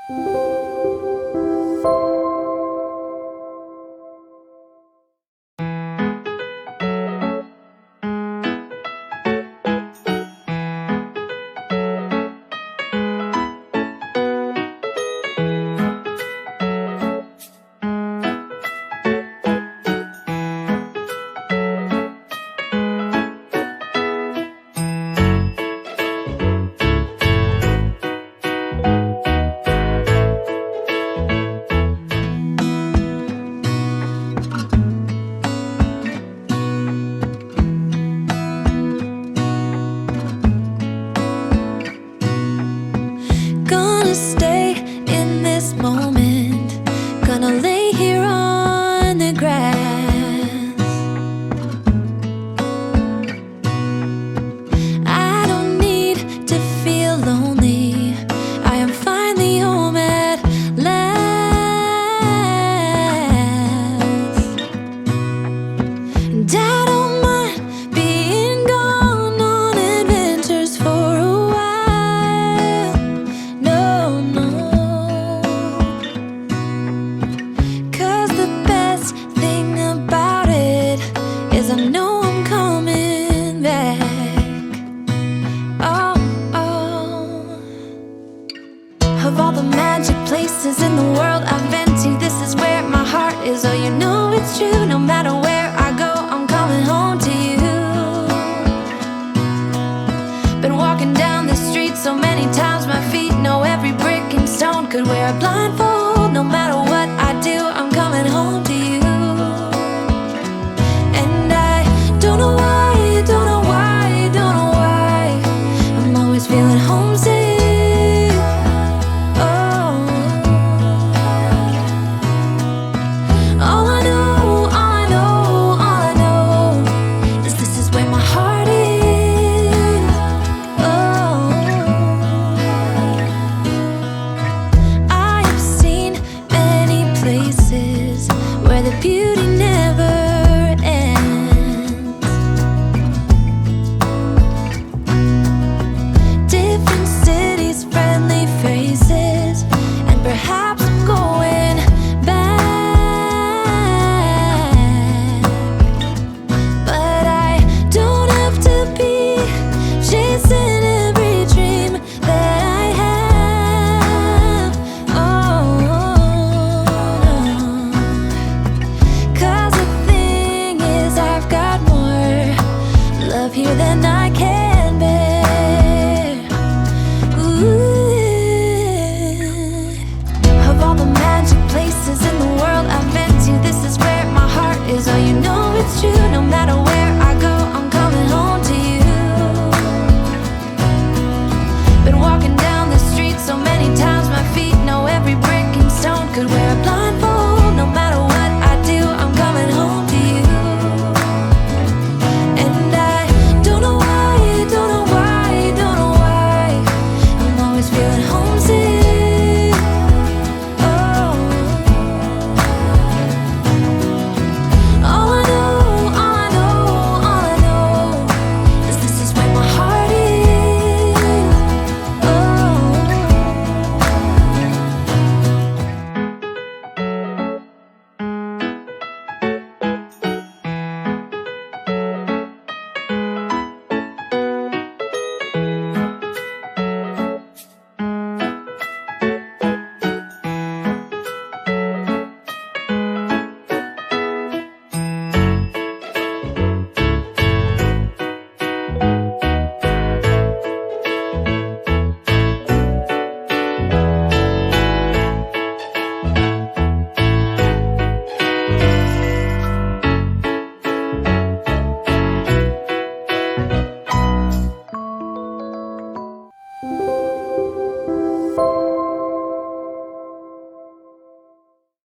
Of all the magic places in the world I've been to, this is where my heart is. Oh, you know it's true. No matter where I go, I'm coming home to you. Been walking down the street so many times, my feet know every brick and stone. Could wear a blindfold